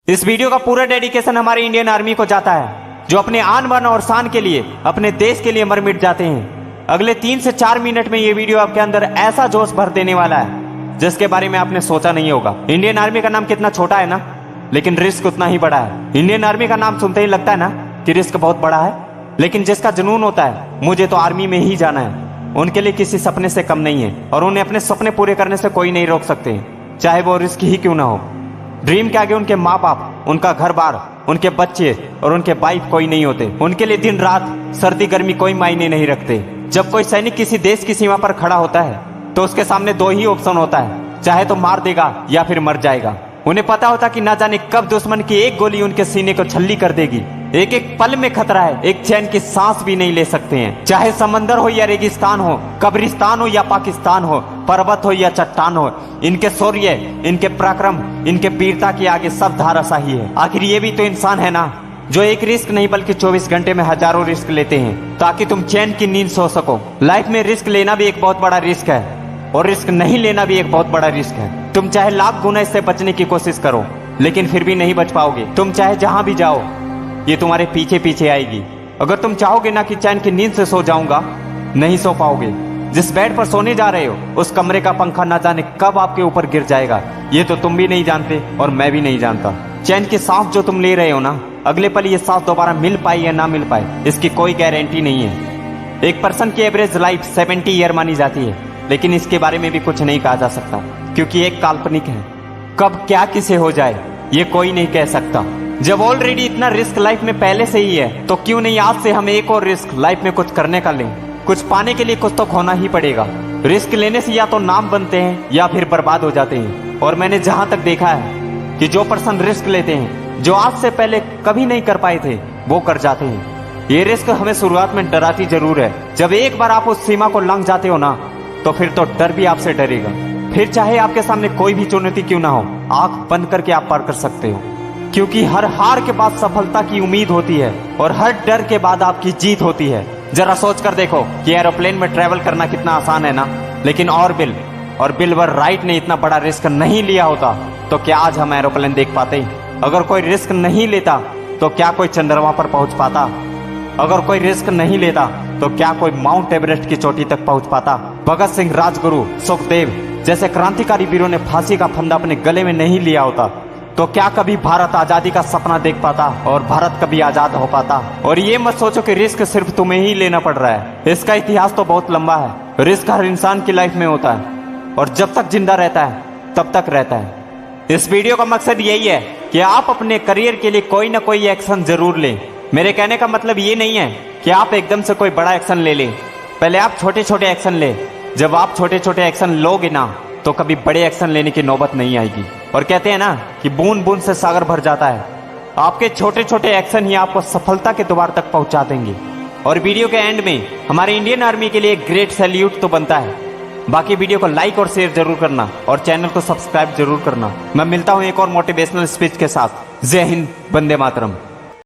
इस वीडियो का पूरा डेडिकेशन हमारे इंडियन आर्मी को जाता है, जो अपने आन बान और शान के लिए, अपने देश के लिए मर मिट जाते हैं। अगले 3 से 4 मिनट में ये वीडियो आपके अंदर ऐसा जोश भर देने वाला है जिसके बारे में आपने सोचा नहीं होगा। इंडियन आर्मी का नाम कितना छोटा है ना, लेकिन रिस्क उतना ही बड़ा है। इंडियन आर्मी का नाम सुनते ही लगता है ना कि रिस्क बहुत बड़ा है, लेकिन जिसका जुनून होता है मुझे तो आर्मी में ही जाना है, उनके लिए किसी सपने से कम नहीं है और उन्हें अपने सपने पूरे करने से कोई नहीं रोक सकते, चाहे वो रिस्क ही क्यों ना हो। ड्रीम के आगे उनके माँ बाप, उनका घर बार, उनके बच्चे और उनके वाइफ कोई नहीं होते। उनके लिए दिन रात, सर्दी गर्मी कोई मायने नहीं रखते। जब कोई सैनिक किसी देश की सीमा पर खड़ा होता है तो उसके सामने 2 ही ऑप्शन होता है, चाहे तो मार देगा या फिर मर जाएगा। उन्हें पता होता कि ना जाने कब दुश्मन की एक गोली उनके सीने को छल्ली कर देगी। एक एक पल में खतरा है, एक चैन की सांस भी नहीं ले सकते हैं। चाहे समंदर हो या रेगिस्तान हो, कब्रिस्तान हो या पाकिस्तान हो, पर्वत हो या चट्टान हो, इनके शौर्य, इनके पराक्रम, इनके वीरता के आगे सब धाराशाही है। आखिर ये भी तो इंसान है ना, जो एक रिस्क नहीं बल्कि 24 घंटे में हजारों रिस्क लेते हैं ताकि तुम चैन की नींद सो सको। लाइफ में रिस्क लेना भी एक बहुत बड़ा रिस्क है और रिस्क नहीं लेना भी एक बहुत बड़ा रिस्क है। तुम चाहे लाख गुना इससे बचने की कोशिश करो, लेकिन फिर भी नहीं बच पाओगे। तुम चाहे जहां भी जाओ, ये तुम्हारे पीछे पीछे आएगी। अगर तुम चाहोगे ना कि चैन की नींद से सो जाऊंगा, नहीं सो पाओगे। जिस बेड पर सोने जा रहे हो उस कमरे का पंखा ना जाने कब आपके ऊपर गिर जाएगा, ये तो तुम भी नहीं जानते और मैं भी नहीं जानता। चैन की सांस जो तुम ले रहे हो ना, अगले पल ये सांस दोबारा मिल पाए या ना मिल पाए, इसकी कोई गारंटी नहीं है। एक पर्सन की एवरेज लाइफ 70 ईयर मानी जाती है, लेकिन इसके बारे में भी कुछ नहीं कहा जा सकता, क्योंकि एक काल्पनिक है। कब क्या किसे हो जाए ये कोई नहीं कह सकता। जब ऑलरेडी इतना रिस्क लाइफ में पहले से ही है, तो क्यों नहीं आज से हम एक और रिस्क लाइफ में कुछ करने का लें। कुछ पाने के लिए कुछ तो खोना ही पड़ेगा। रिस्क लेने से या तो नाम बनते हैं या फिर बर्बाद हो जाते हैं। और मैंने जहां तक देखा है कि जो पर्सन रिस्क लेते हैं, जो आज से पहले कभी नहीं कर पाए थे, वो कर जाते हैं। ये रिस्क हमें शुरुआत में डराती जरूर है। जब एक बार आप उस सीमा को लंघ जाते हो ना, तो फिर तो डर भी आपसे डरेगा। फिर चाहे आपके सामने कोई भी चुनौती क्यों ना हो, आंख बंद करके आप पार कर सकते हो, क्योंकि हर हार के बाद सफलता की उम्मीद होती है और हर डर के बाद आपकी जीत होती है। जरा सोच कर देखो कि एरोप्लेन में ट्रेवल करना कितना आसान है ना, लेकिन और बिलवर राइट ने इतना बड़ा रिस्क नहीं लिया होता तो क्या आज हम एरोप्लेन देख पाते? अगर कोई रिस्क नहीं लेता तो क्या कोई चंद्रमा पर पहुंच पाता? अगर कोई रिस्क नहीं लेता तो क्या कोई माउंट एवरेस्ट की चोटी तक पहुंच पाता? भगत सिंह, राजगुरु, सुखदेव जैसे क्रांतिकारी वीरों ने फांसी का फंदा अपने गले में नहीं लिया होता तो क्या कभी भारत आजादी का सपना देख पाता और भारत कभी आजाद हो पाता? और ये मत सोचो कि रिस्क सिर्फ तुम्हें ही लेना पड़ रहा है। इसका इतिहास तो बहुत लंबा है। रिस्क हर इंसान की लाइफ में होता है और जब तक जिंदा रहता है तब तक रहता है। इस वीडियो का मकसद यही है कि आप अपने करियर के लिए कोई ना कोई एक्शन जरूर लें। मेरे कहने का मतलब ये नहीं है कि आप एकदम से कोई बड़ा एक्शन ले लें। पहले आप छोटे छोटे एक्शन ले। जब आप छोटे छोटे एक्शन लोगे ना, तो कभी बड़े एक्शन लेने की नौबत नहीं आएगी। और कहते हैं ना कि बूंद बूंद से सागर भर जाता है। आपके छोटे छोटे एक्शन ही आपको सफलता के द्वार तक पहुंचा देंगे। और वीडियो के एंड में हमारे इंडियन आर्मी के लिए एक ग्रेट सैल्यूट तो बनता है। बाकी वीडियो को लाइक और शेयर जरूर करना और चैनल को सब्सक्राइब जरूर करना। मैं मिलता हूं एक और मोटिवेशनल स्पीच के साथ। जय हिंद, वंदे मातरम।